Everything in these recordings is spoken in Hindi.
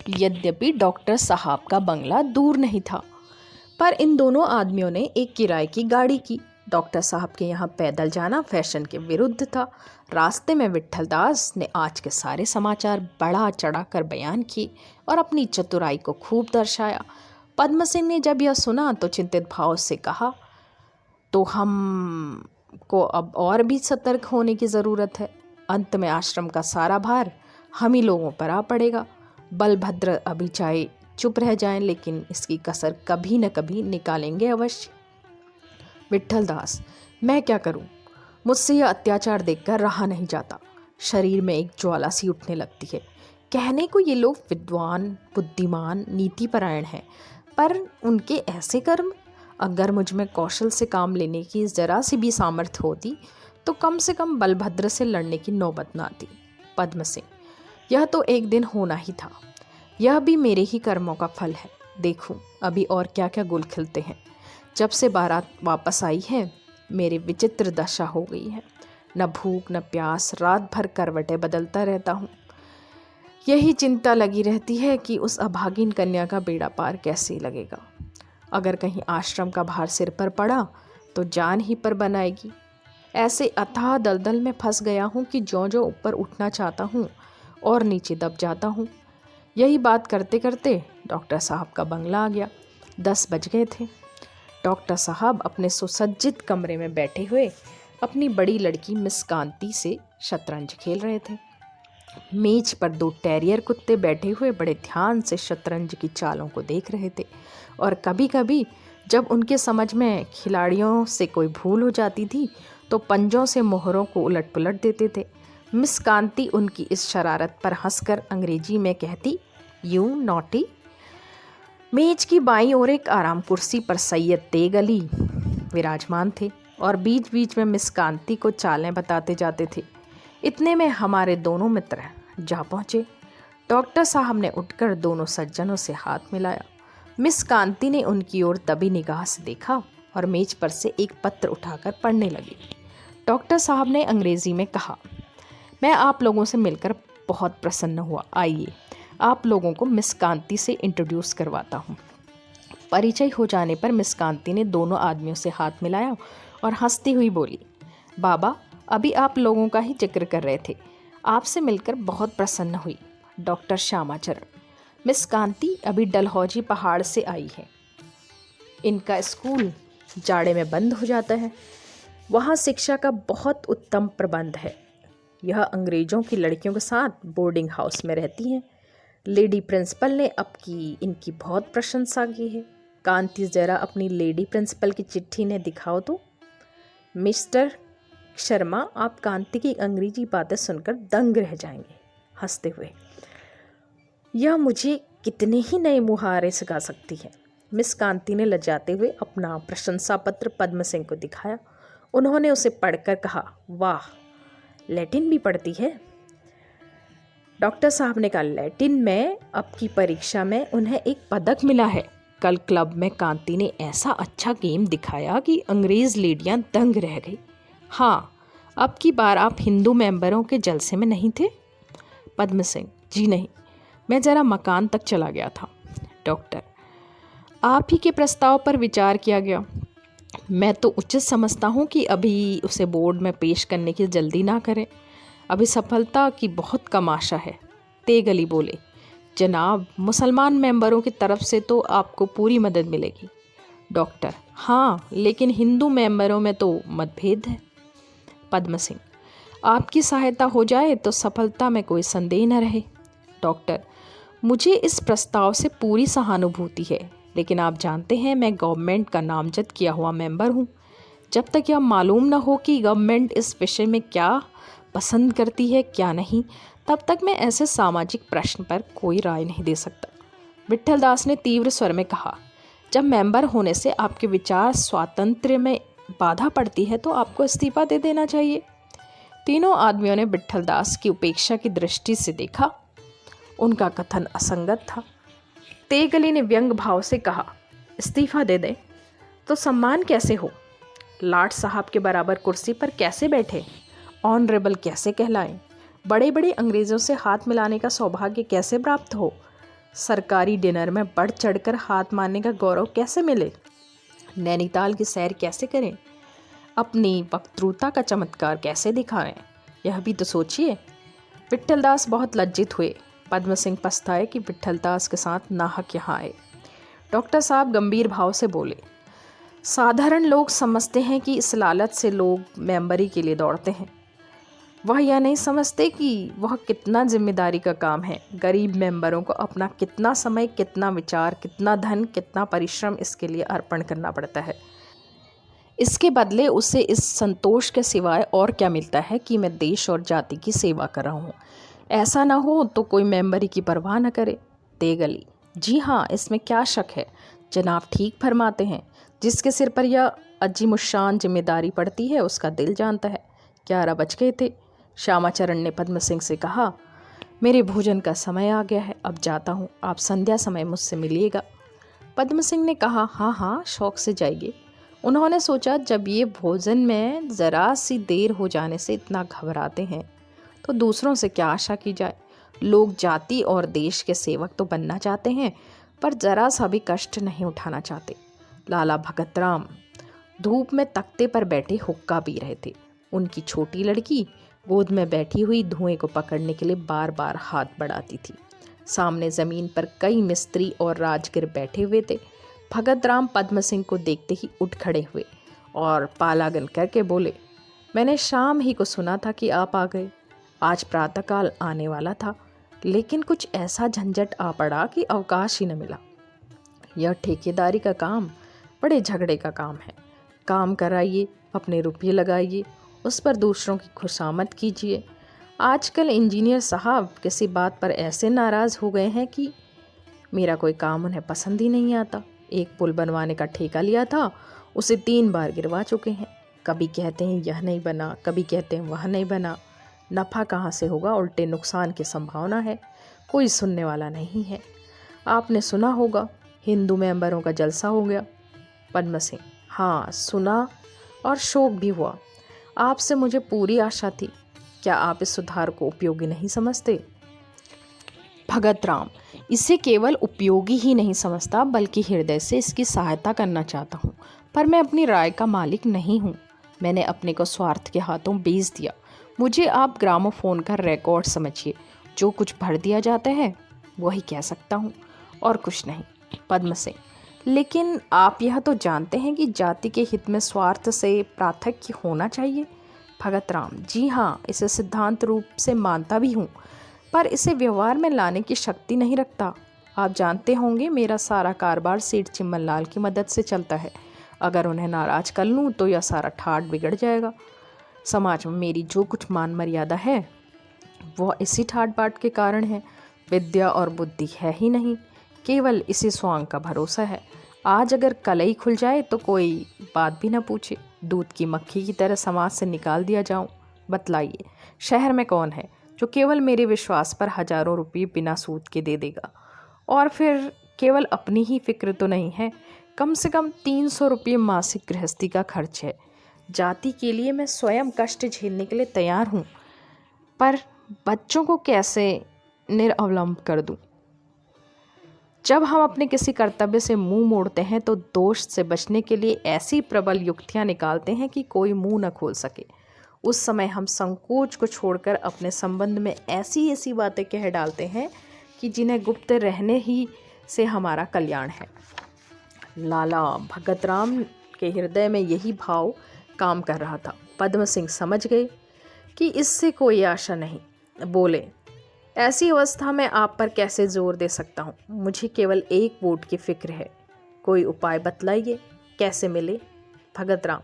यद्यपि डॉक्टर साहब का बंगला दूर नहीं था, पर इन दोनों आदमियों ने एक किराए की गाड़ी की। डॉक्टर साहब के यहाँ पैदल जाना फैशन के विरुद्ध था। रास्ते में विट्ठल दास ने आज के सारे समाचार बढ़ा चढ़ा कर बयान किए और अपनी चतुराई को खूब दर्शाया। पद्म सिंह ने जब यह सुना तो चिंतित भाव से कहा, तो हम को अब और भी सतर्क होने की ज़रूरत है। अंत में आश्रम का सारा भार हम ही लोगों पर आ पड़ेगा। बलभद्र अभी चाहे चुप रह जाएं, लेकिन इसकी कसर कभी न कभी निकालेंगे अवश्य। विट्ठल दास, मैं क्या करूं? मुझसे यह अत्याचार देखकर रहा नहीं जाता। शरीर में एक ज्वाला सी उठने लगती है। कहने को ये लोग विद्वान, बुद्धिमान, नीतिपरायण हैं, पर उनके ऐसे कर्म। अगर मुझ में कौशल से काम लेने की जरा सी भी सामर्थ्य होती तो कम से कम बलभद्र से लड़ने की नौबत ना आती। पद्म सिंह, यह तो एक दिन होना ही था। यह भी मेरे ही कर्मों का फल है। देखूं अभी और क्या क्या गुल खिलते हैं। जब से बारात वापस आई है मेरी विचित्र दशा हो गई है। न भूख न प्यास, रात भर करवटें बदलता रहता हूँ। यही चिंता लगी रहती है कि उस अभागिन कन्या का बेड़ा पार कैसे लगेगा। अगर कहीं आश्रम का भार सिर पर पड़ा तो जान ही पर बनाएगी। ऐसे अथाह दलदल में फंस गया हूँ कि ज्यों ज्यों ऊपर उठना चाहता हूँ और नीचे दब जाता हूँ। यही बात करते करते डॉक्टर साहब का बंगला आ गया। 10 बज गए थे। डॉक्टर साहब अपने सुसज्जित कमरे में बैठे हुए अपनी बड़ी लड़की मिस कांति से शतरंज खेल रहे थे। मेज पर 2 टेरियर कुत्ते बैठे हुए बड़े ध्यान से शतरंज की चालों को देख रहे थे और कभी कभी जब उनके समझ में खिलाड़ियों से कोई भूल हो जाती थी तो पंजों से मोहरों को उलट पुलट देते थे। मिस कांति उनकी इस शरारत पर हंसकर अंग्रेजी में कहती, यू नॉटी। मेज की बाईं ओर एक आराम कुर्सी पर सैयद तेग अली विराजमान थे और बीच बीच में मिस कांति को चालें बताते जाते थे। इतने में हमारे दोनों मित्र जा पहुँचे। डॉक्टर साहब ने उठकर दोनों सज्जनों से हाथ मिलाया। मिस कांति ने उनकी ओर तभी निगाह से देखा और मेज पर से एक पत्र उठाकर पढ़ने लगी। डॉक्टर साहब ने अंग्रेजी में कहा, मैं आप लोगों से मिलकर बहुत प्रसन्न हुआ। आइए आप लोगों को मिस कांति से इंट्रोड्यूस करवाता हूँ। परिचय हो जाने पर मिस कांति ने दोनों आदमियों से हाथ मिलाया और हंसती हुई बोली, बाबा अभी आप लोगों का ही जिक्र कर रहे थे। आपसे मिलकर बहुत प्रसन्न हुई। डॉक्टर श्यामाचरण। मिस कांति अभी डलहौजी पहाड़ से आई है। इनका स्कूल जाड़े में बंद हो जाता है। वहाँ शिक्षा का बहुत उत्तम प्रबंध है। यह अंग्रेज़ों की लड़कियों के साथ बोर्डिंग हाउस में रहती हैं। लेडी प्रिंसिपल ने अब की इनकी बहुत प्रशंसा की है। कांति ज़रा अपनी लेडी प्रिंसिपल की चिट्ठी ने दिखाओ तो। मिस्टर शर्मा, आप कांति की अंग्रेजी बातें सुनकर दंग रह जाएंगे हंसते हुए। यह मुझे कितने ही नए मुहावरे सिखा सकती है। मिस कांति ने लजाते हुए अपना प्रशंसा पत्र पद्म सिंह को दिखाया। उन्होंने उसे पढ़कर कहा, वाह, लैटिन भी पढ़ती है। डॉक्टर साहब ने कहा, लैटिन में अब की परीक्षा में उन्हें एक पदक मिला है। कल क्लब में कांति ने ऐसा अच्छा गेम दिखाया कि अंग्रेज़ लेडियां दंग रह गई। हाँ, अब की बार आप हिंदू मेंबरों के जलसे में नहीं थे? पद्म सिंह, जी नहीं, मैं ज़रा मकान तक चला गया था। डॉक्टर, आप ही के प्रस्ताव पर विचार किया गया। मैं तो उचित समझता हूँ कि अभी उसे बोर्ड में पेश करने की जल्दी ना करें। अभी सफलता की बहुत कम आशा है। तेग अली बोले, जनाब, मुसलमान मेंबरों की तरफ से तो आपको पूरी मदद मिलेगी। डॉक्टर, हाँ, लेकिन हिंदू मेंबरों में तो मतभेद है। पद्म सिंह, आपकी सहायता हो जाए तो सफलता में कोई संदेह न रहे। डॉक्टर, मुझे इस प्रस्ताव से पूरी सहानुभूति है, लेकिन आप जानते हैं मैं गवर्नमेंट का नामजद किया हुआ मेंबर हूँ। जब तक यह मालूम न हो कि गवर्नमेंट इस विषय में क्या पसंद करती है क्या नहीं, तब तक मैं ऐसे सामाजिक प्रश्न पर कोई राय नहीं दे सकता। विट्ठल दास ने तीव्र स्वर में कहा, जब मेंबर होने से आपके विचार स्वातंत्र्य में बाधा पड़ती है तो आपको इस्तीफा दे देना चाहिए। तीनों आदमियों ने विट्ठल दास की उपेक्षा की दृष्टि से देखा। उनका कथन असंगत था। तेग अली ने व्यंग भाव से कहा, इस्तीफा दे दे तो सम्मान कैसे हो? लाट साहब के बराबर कुर्सी पर कैसे बैठे? ऑनरेबल कैसे कहलाएं? बड़े बड़े अंग्रेज़ों से हाथ मिलाने का सौभाग्य कैसे प्राप्त हो? सरकारी डिनर में बढ़ चढ़कर हाथ मारने का गौरव कैसे मिले? नैनीताल की सैर कैसे करें? अपनी वक्तृता का चमत्कार कैसे दिखाएं? यह भी तो सोचिए। विट्ठलदास बहुत लज्जित हुए। पद्म सिंह पछताए कि विट्ठलदास के साथ नाहक यहाँ आए। डॉक्टर साहब गंभीर भाव से बोले, साधारण लोग समझते हैं कि इस लालच से लोग मेंबरी के लिए दौड़ते हैं। वह यह नहीं समझते कि वह कितना जिम्मेदारी का काम है। गरीब मेंबरों को अपना कितना समय, कितना विचार, कितना धन, कितना परिश्रम इसके लिए अर्पण करना पड़ता है। इसके बदले उसे इस संतोष के सिवाय और क्या मिलता है कि मैं देश और जाति की सेवा कर रहा हूँ। ऐसा ना हो तो कोई मेंबरी की परवाह न करे। तेगली, जी हाँ, इसमें क्या शक है। जनाब ठीक फरमाते हैं। जिसके सिर पर यह अजीमुशान जिम्मेदारी पड़ती है उसका दिल जानता है। 11 बज गए थे। श्यामाचरण ने पद्म सिंह से कहा, मेरे भोजन का समय आ गया है, अब जाता हूँ। आप संध्या समय मुझसे मिलिएगा। पद्म सिंह ने कहा, हाँ हाँ, शौक से जाइए। उन्होंने सोचा, जब ये भोजन में ज़रा सी देर हो जाने से इतना घबराते हैं तो दूसरों से क्या आशा की जाए। लोग जाति और देश के सेवक तो बनना चाहते हैं, पर ज़रा सा भी कष्ट नहीं उठाना चाहते। लाला भगतराम धूप में तख्ते पर बैठे हुक्का पी रहे थे। उनकी छोटी लड़की गोद में बैठी हुई धुएं को पकड़ने के लिए बार बार हाथ बढ़ाती थी। सामने ज़मीन पर कई मिस्त्री और राजगिर बैठे हुए थे। भगतराम पद्म सिंह को देखते ही उठ खड़े हुए और पालागन करके बोले, मैंने शाम ही को सुना था कि आप आ गए। आज प्रातःकाल आने वाला था, लेकिन कुछ ऐसा झंझट आ पड़ा कि अवकाश ही न मिला। यह ठेकेदारी का काम बड़े झगड़े का काम है। काम कराइए, अपने रुपये लगाइए, उस पर दूसरों की खुशामद कीजिए। आजकल इंजीनियर साहब किसी बात पर ऐसे नाराज़ हो गए हैं कि मेरा कोई काम उन्हें पसंद ही नहीं आता। एक पुल बनवाने का ठेका लिया था, उसे 3 बार गिरवा चुके हैं। कभी कहते हैं यह नहीं बना, कभी कहते हैं वह नहीं बना। नफ़ा कहाँ से होगा, उल्टे नुकसान की संभावना है। कोई सुनने वाला नहीं है। आपने सुना होगा हिंदू मेंबरों का जलसा हो गया। पद्म सिंह, हाँ सुना, और शोक भी हुआ। आपसे मुझे पूरी आशा थी। क्या आप इस सुधार को उपयोगी नहीं समझते? भगतराम, इसे केवल उपयोगी ही नहीं समझता, बल्कि हृदय से इसकी सहायता करना चाहता हूँ। पर मैं अपनी राय का मालिक नहीं हूँ। मैंने अपने को स्वार्थ के हाथों बेच दिया। मुझे आप ग्रामोफोन का रिकॉर्ड समझिए। जो कुछ भर दिया जाता है वही कह सकता हूँ, और कुछ नहीं। पद्म सिंह, लेकिन आप यह तो जानते हैं कि जाति के हित में स्वार्थ से पार्थक्य होना चाहिए। भगतराम, जी हाँ, इसे सिद्धांत रूप से मानता भी हूँ, पर इसे व्यवहार में लाने की शक्ति नहीं रखता। आप जानते होंगे मेरा सारा कारोबार सेठ चिम्मन लाल की मदद से चलता है। अगर उन्हें नाराज कर लूँ तो यह सारा ठाट बिगड़ जाएगा। समाज में मेरी जो कुछ मान मर्यादा है वह इसी ठाट बाट के कारण है। विद्या और बुद्धि है ही नहीं, केवल इसी स्वांग का भरोसा है। आज अगर कलई खुल जाए तो कोई बात भी ना पूछे, दूध की मक्खी की तरह समाज से निकाल दिया जाऊं। बतलाइए, शहर में कौन है जो केवल मेरे विश्वास पर हजारों रुपये बिना सूद के दे देगा? और फिर केवल अपनी ही फिक्र तो नहीं है, कम से कम 300 रुपये मासिक गृहस्थी का खर्च है। जाति के लिए मैं स्वयं कष्ट झेलने के लिए तैयार हूँ, पर बच्चों को कैसे निरअवलंब कर दूँ? जब हम अपने किसी कर्तव्य से मुंह मोड़ते हैं तो दोष से बचने के लिए ऐसी प्रबल युक्तियां निकालते हैं कि कोई मुंह न खोल सके। उस समय हम संकोच को छोड़कर अपने संबंध में ऐसी ऐसी बातें कह डालते हैं कि जिन्हें गुप्त रहने ही से हमारा कल्याण है। लाला भगतराम के हृदय में यही भाव काम कर रहा था। पद्म सिंह समझ गए कि इससे कोई आशा नहीं। बोले, ऐसी अवस्था में आप पर कैसे जोर दे सकता हूँ? मुझे केवल एक वोट की फिक्र है। कोई उपाय बतलाइए, कैसे मिले? भगतराम,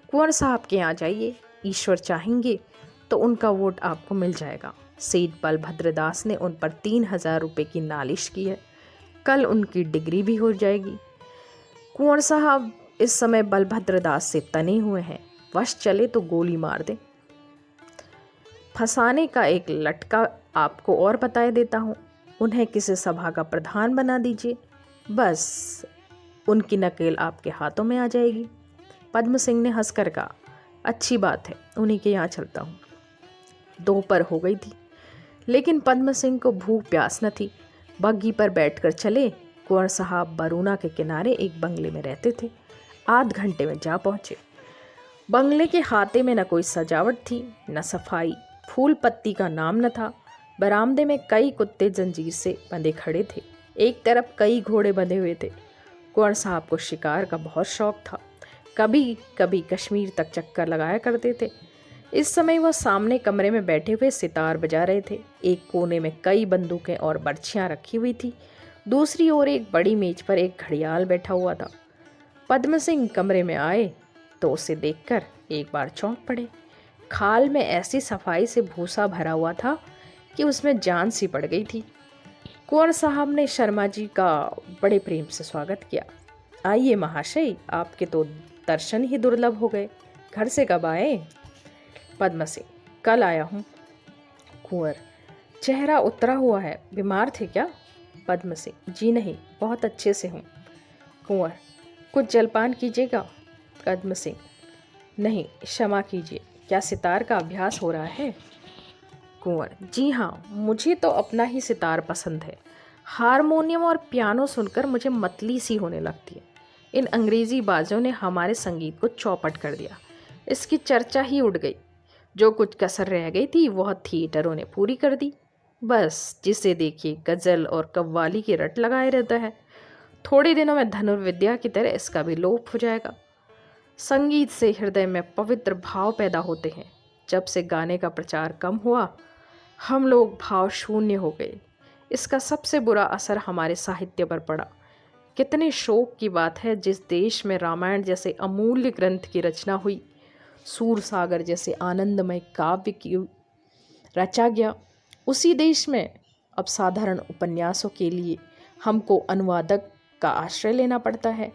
कुंवर साहब के यहाँ जाइए, ईश्वर चाहेंगे तो उनका वोट आपको मिल जाएगा। सेठ बलभद्रदास ने उन पर 3000 रुपये की नालिश की है। कल उनकी डिग्री भी हो जाएगी। कुंवर साहब इस समय बलभद्रदास से तने हुए हैं, वश चले तो गोली मार दे। फंसाने का एक लटका आपको और बताए देता हूँ। उन्हें किसी सभा का प्रधान बना दीजिए, बस उनकी नकेल आपके हाथों में आ जाएगी। पद्म सिंह ने हंसकर कहा, अच्छी बात है, उन्हीं के यहाँ चलता हूँ। दोपहर हो गई थी, लेकिन पद्म सिंह को भूख प्यास न थी। बग्घी पर बैठकर चले। कुंवर साहब बरूना के किनारे एक बंगले में रहते थे। आध घंटे में जा पहुँचे। बंगले के हाथे में न कोई सजावट थी, न सफाई, फूल पत्ती का नाम न था। बरामदे में कई कुत्ते जंजीर से बंधे खड़े थे। एक तरफ कई घोड़े बंधे हुए थे। कुंवर साहब को शिकार का बहुत शौक था। कभी कभी कश्मीर तक चक्कर लगाया करते थे। इस समय वह सामने कमरे में बैठे हुए सितार बजा रहे थे। एक कोने में कई बंदूकें और बर्छियां रखी हुई थी। दूसरी ओर एक बड़ी मेज पर एक घड़ियाल बैठा हुआ था। पद्म सिंह कमरे में आए तो उसे देखकर एक बार चौंक पड़े। खाल में ऐसी सफाई से भूसा भरा हुआ था कि उसमें जान सी पड़ गई थी। कुंवर साहब ने शर्मा जी का बड़े प्रेम से स्वागत किया। आइए महाशय, आपके तो दर्शन ही दुर्लभ हो गए। घर से कब आए? पद्म सिंह, कल आया हूँ। कुंवर, चेहरा उतरा हुआ है, बीमार थे क्या? पद्म सिंह, जी नहीं, बहुत अच्छे से हूँ। कुंवर, कुछ जलपान कीजिएगा? पद्म सिंह, नहीं, क्षमा कीजिए, क्या सितार का अभ्यास हो रहा है? कुंवर, जी हाँ, मुझे तो अपना ही सितार पसंद है। हारमोनियम और पियानो सुनकर मुझे मतली सी होने लगती है। इन अंग्रेजी बाजों ने हमारे संगीत को चौपट कर दिया। इसकी चर्चा ही उड़ गई। जो कुछ कसर रह गई थी वह थिएटरों ने पूरी कर दी। बस जिसे देखिए गज़ल और कव्वाली की रट लगाए रहता है। थोड़े दिनों में धनुर्विद्या की तरह इसका भी लोप हो जाएगा। संगीत से हृदय में पवित्र भाव पैदा होते हैं। जब से गाने का प्रचार कम हुआ, हम लोग भाव शून्य हो गए। इसका सबसे बुरा असर हमारे साहित्य पर पड़ा। कितने शोक की बात है, जिस देश में रामायण जैसे अमूल्य ग्रंथ की रचना हुई, सूर सागर जैसे आनंदमय काव्य की रचा गया, उसी देश में अब साधारण उपन्यासों के लिए हमको अनुवादक का आश्रय लेना पड़ता है।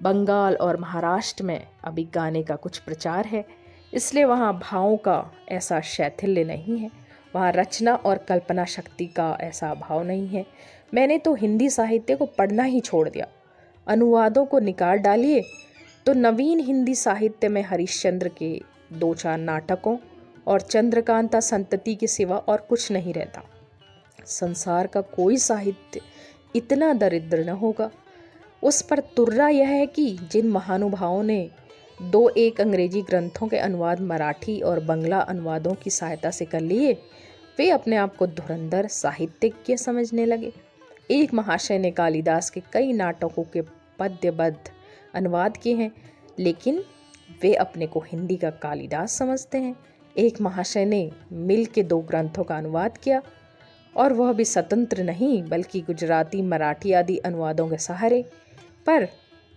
बंगाल और महाराष्ट्र में अभी गाने का कुछ प्रचार है, इसलिए वहाँ भावों का ऐसा शैथिल्य नहीं है। वहाँ रचना और कल्पना शक्ति का ऐसा अभाव नहीं है। मैंने तो हिंदी साहित्य को पढ़ना ही छोड़ दिया। अनुवादों को निकाल डालिए तो नवीन हिंदी साहित्य में हरिश्चंद्र के 2-4 नाटकों और चंद्रकांता संतति के सिवा और कुछ नहीं रहता। संसार का कोई साहित्य इतना दरिद्र न होगा। उस पर तुर्रा यह है कि जिन महानुभावों ने 2-1 अंग्रेजी ग्रंथों के अनुवाद मराठी और बंगला अनुवादों की सहायता से कर लिए, वे अपने आप को धुरंधर साहित्यज्ञ समझने लगे। एक महाशय ने कालिदास के कई नाटकों के पद्यबद्ध अनुवाद किए हैं, लेकिन वे अपने को हिंदी का कालिदास समझते हैं। एक महाशय ने मिल के 2 ग्रंथों का अनुवाद किया, और वह भी स्वतंत्र नहीं बल्कि गुजराती, मराठी आदि अनुवादों के सहारे। पर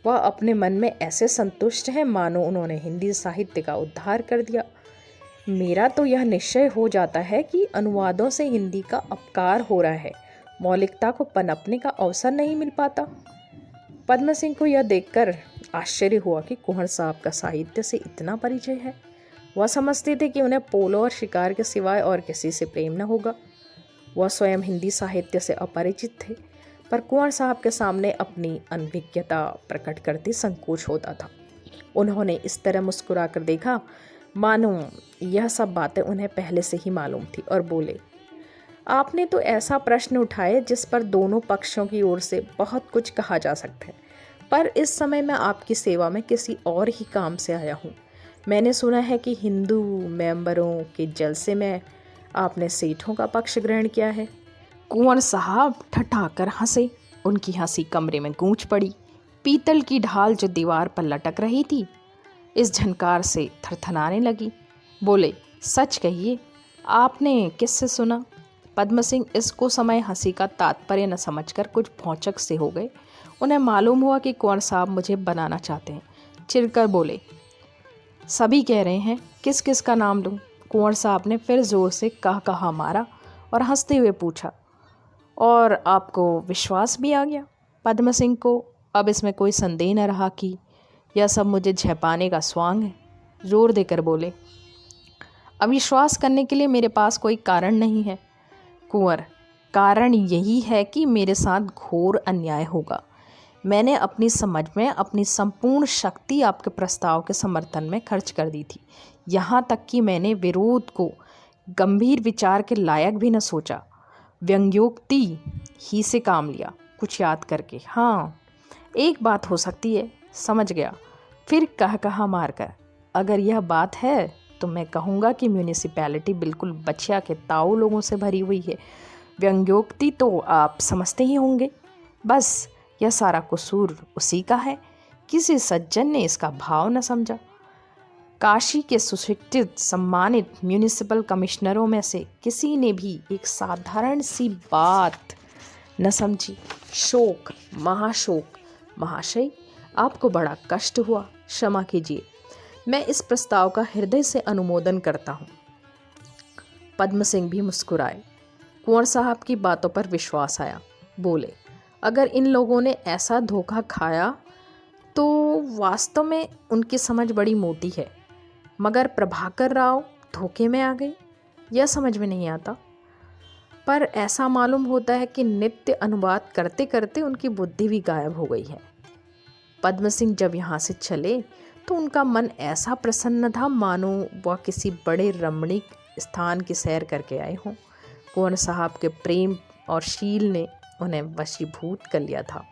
वह अपने मन में ऐसे संतुष्ट हैं मानो उन्होंने हिंदी साहित्य का उद्धार कर दिया। मेरा तो यह निश्चय हो जाता है कि अनुवादों से हिंदी का अपकार हो रहा है, मौलिकता को पनपने का अवसर नहीं मिल पाता। पद्म सिंह को यह देखकर आश्चर्य हुआ कि कुंवर साहब का साहित्य से इतना परिचय है। वह समझते थे कि उन्हें पोलो और शिकार के सिवाय और किसी से प्रेम न होगा। वह स्वयं हिंदी साहित्य से अपरिचित थे, पर कुंवर साहब के सामने अपनी अनभिज्ञता प्रकट करते संकोच होता था। उन्होंने इस तरह मुस्कुरा कर देखा मानो यह सब बातें उन्हें पहले से ही मालूम थी, और बोले, आपने तो ऐसा प्रश्न उठाए जिस पर दोनों पक्षों की ओर से बहुत कुछ कहा जा सकता है, पर इस समय मैं आपकी सेवा में किसी और ही काम से आया हूँ। मैंने सुना है कि हिंदू मेंबरों के जलसे में आपने सेठों का पक्ष ग्रहण किया है। कुंवर साहब ठठाकर हंसे। उनकी हंसी कमरे में गूंज पड़ी। पीतल की ढाल जो दीवार पर लटक रही थी, इस झनकार से थरथराने लगी। बोले, सच कहिए, आपने किससे सुना? पद्म सिंह इसको समय हंसी का तात्पर्य न समझकर कुछ भौचक से हो गए। उन्हें मालूम हुआ कि कुंवर साहब मुझे बनाना चाहते हैं। चिढ़कर बोले, सभी कह रहे हैं, किस किस का नाम लूँ? कुंवर साहब ने फिर जोर से कहा मारा और हंसते हुए पूछा, और आपको विश्वास भी आ गया? पद्म सिंह को अब इसमें कोई संदेह न रहा कि यह सब मुझे झेपाने का स्वांग है। जोर देकर बोले, अविश्वास करने के लिए मेरे पास कोई कारण नहीं है। कुंवर, कारण यही है कि मेरे साथ घोर अन्याय होगा। मैंने अपनी समझ में अपनी संपूर्ण शक्ति आपके प्रस्ताव के समर्थन में खर्च कर दी थी। यहाँ तक कि मैंने विरोध को गंभीर विचार के लायक भी न सोचा, व्यंग्योक्ति ही से काम लिया, कुछ याद करके। हाँ, एक बात हो सकती है, समझ गया। फिर कहा मारकर, अगर यह बात है तो मैं कहूँगा कि म्यूनिसिपैलिटी बिल्कुल बचिया के ताऊ लोगों से भरी हुई है। व्यंग्योक्ति तो आप समझते ही होंगे। बस यह सारा कसूर उसी का है। किसी सज्जन ने इसका भाव न समझा। काशी के सुशिक्षित सम्मानित म्यूनिसिपल कमिश्नरों में से किसी ने भी एक साधारण सी बात न समझी। शोक, महाशोक। महाशय, आपको बड़ा कष्ट हुआ, क्षमा कीजिए। मैं इस प्रस्ताव का हृदय से अनुमोदन करता हूँ। पद्म सिंह भी मुस्कुराए। कुंवर साहब की बातों पर विश्वास आया। बोले, अगर इन लोगों ने ऐसा धोखा खाया तो वास्तव में उनकी समझ बड़ी मोटी है, मगर प्रभाकर राव धोखे में आ गए, यह समझ में नहीं आता। पर ऐसा मालूम होता है कि नित्य अनुवाद करते करते उनकी बुद्धि भी गायब हो गई है। पद्म सिंह जब यहाँ से चले तो उनका मन ऐसा प्रसन्न था मानो वह किसी बड़े रमणीक स्थान की सैर करके आए हों। कुंवर साहब के प्रेम और शील ने उन्हें वशीभूत कर लिया था।